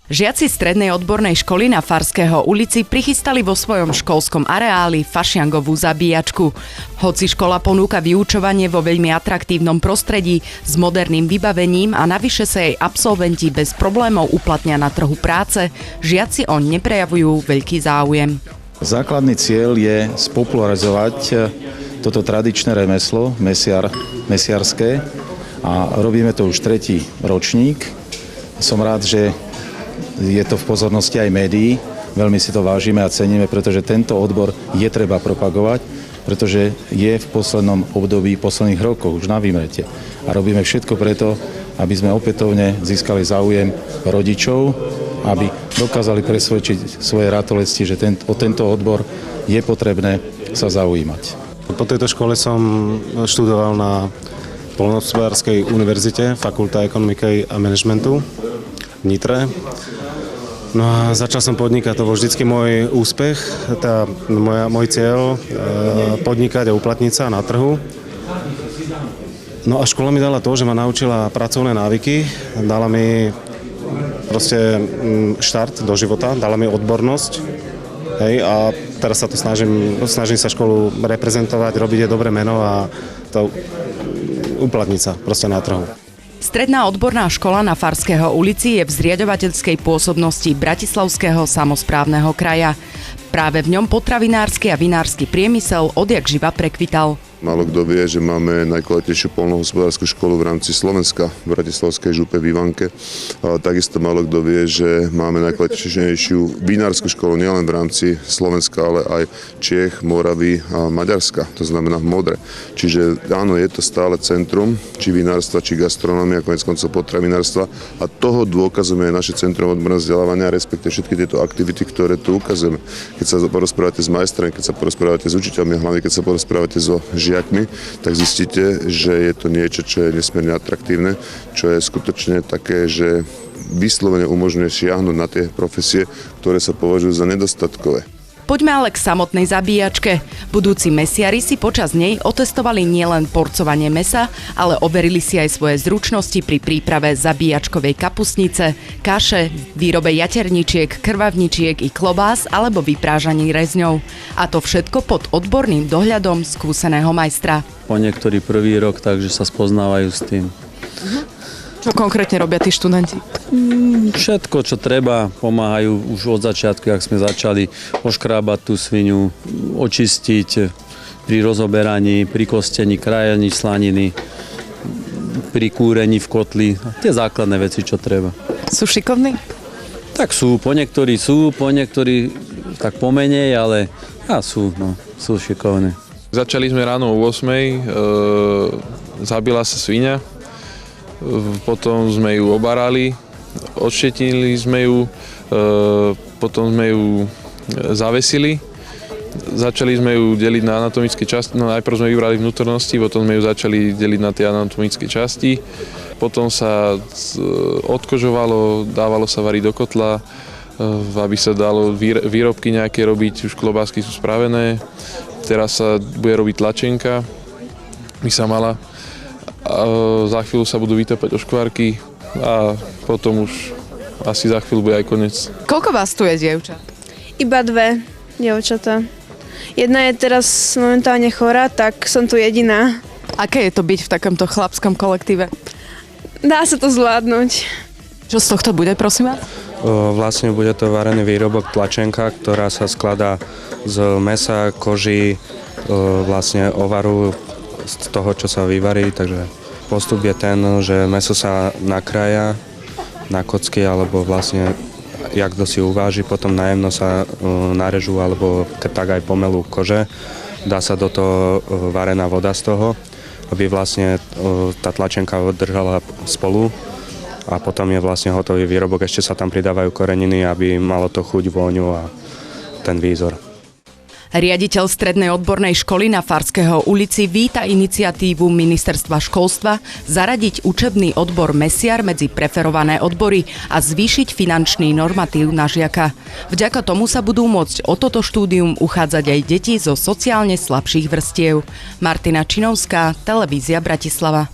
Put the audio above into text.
Žiaci strednej odbornej školy na Farského ulici prichystali vo svojom školskom areáli fašiangovú zabíjačku. Hoci škola ponúka vyučovanie vo veľmi atraktívnom prostredí s moderným vybavením a navyše sa jej absolventi bez problémov uplatnia na trhu práce, žiaci oň neprejavujú veľký záujem. Základný cieľ je spopularizovať toto tradičné remeslo, mesiarské, a robíme to už 3. ročník. Som rád, že je to v pozornosti aj médií. Veľmi si to vážime a ceníme, pretože tento odbor je treba propagovať, pretože je v poslednom období, posledných rokoch už na výmrete. A robíme všetko preto, aby sme opätovne získali záujem rodičov, aby dokázali presvedčiť svoje ratolesti, že o tento odbor je potrebné sa zaujímať. Po tejto škole som študoval na Poľnohospodárskej univerzite, Fakulta ekonomiky a manažmentu v Nitre. No a začal som podnikať, to bol vždycky môj úspech, môj cieľ podnikať a uplatniť sa na trhu. No a škola mi dala to, že ma naučila pracovné návyky, dala mi proste štart do života, dala mi odbornosť. Hej, a teraz sa to snažím sa školu reprezentovať, robiť jej dobré meno a to uplatniť sa proste na trhu. Stredná odborná škola na Farského ulici je v zriaďovateľskej pôsobnosti Bratislavského samosprávneho kraja. Práve v ňom potravinársky a vinársky priemysel odjakživa prekvital. Málo kto vie, že máme najkvalitnejšiu poľnohospodársku školu v rámci Slovenska v Bratislavskej župe v Ivanke. Takisto málo kto vie, že máme najkvalitnejšiu vinárskú školu nielen v rámci Slovenska, ale aj Čiech, Moravy a Maďarska, to znamená v Modre. Čiže áno, je to stále centrum, či vinárstva, či gastronómia, konec koncov potravinárstva, a toho dôkazom je naše centrum odborného vzdelávania, respektíve všetky tieto aktivity, ktoré tu ukazujeme. Keď sa porozprávate s majstrami, keď sa porozprávate s učiteľmi, hlavne keď sa porozprávate so žiakmi, tak zistíte, že je to niečo, čo je nesmierne atraktívne, čo je skutočne také, že vyslovene umožňuje siahnuť na tie profesie, ktoré sa považujú za nedostatkové. Poďme ale k samotnej zabíjačke. Budúci mesiari si počas nej otestovali nielen porcovanie mäsa, ale overili si aj svoje zručnosti pri príprave zabíjačkovej kapustnice, kaše, výrobe jaterničiek, krvavničiek i klobás alebo vyprážaní rezňov. A to všetko pod odborným dohľadom skúseného majstra. Po niektorý prvý rok, takže sa spoznávajú s tým. Čo konkrétne robia tí študenti? Všetko, čo treba, pomáhajú už od začiatku, jak sme začali oškrábať tú sviňu, očistiť pri rozoberaní, pri kostení, krájaní slaniny, pri kúrení v kotli. Tie základné veci, čo treba. Sú šikovní? Tak sú, po niektorí tak pomenej, ale sú šikovní. Začali sme ráno o 8:00, zabila sa sviňa. Potom sme ju obarali, odštetnili sme ju, potom sme ju zavesili. Začali sme ju deliť na anatomické časti, najprv sme vybrali vnútornosti, potom sme ju začali deliť na tie anatomické časti. Potom sa odkožovalo, dávalo sa variť do kotla, aby sa dalo výrobky nejaké robiť, už klobásky sú spravené. Teraz sa bude robiť tlačenka, by sa mala. A za chvíľu sa budú vytapať oškvárky a potom už asi za chvíľu bude aj koniec. Koľko vás tu je, dievčat? Iba 2 dievčatá. Jedna je teraz momentálne chorá, tak som tu jediná. Aké je to byť v takomto chlapskom kolektíve? Dá sa to zvládnuť. Čo z tohto bude, prosím vás? Vlastne bude to varený výrobok tlačenka, ktorá sa skladá z mäsa, koži, vlastne ovaru, z toho, čo sa vyvarí, takže postup je ten, že mäso sa nakrája na kocky, alebo vlastne jak kto si uváži, potom najemno sa narežú, alebo tak aj pomelú kože. Dá sa do toho varená voda z toho, aby vlastne tá tlačenka držala spolu a potom je vlastne hotový výrobok. Ešte sa tam pridávajú koreniny, aby malo to chuť, vôňu a ten výzor. Riaditeľ Strednej odbornej školy na Farského ulici víta iniciatívu Ministerstva školstva zaradiť učebný odbor mesiar medzi preferované odbory a zvýšiť finančný normatív na žiaka. Vďaka tomu sa budú môcť o toto štúdium uchádzať aj deti zo sociálne slabších vrstiev. Martina Činovská, Televízia Bratislava.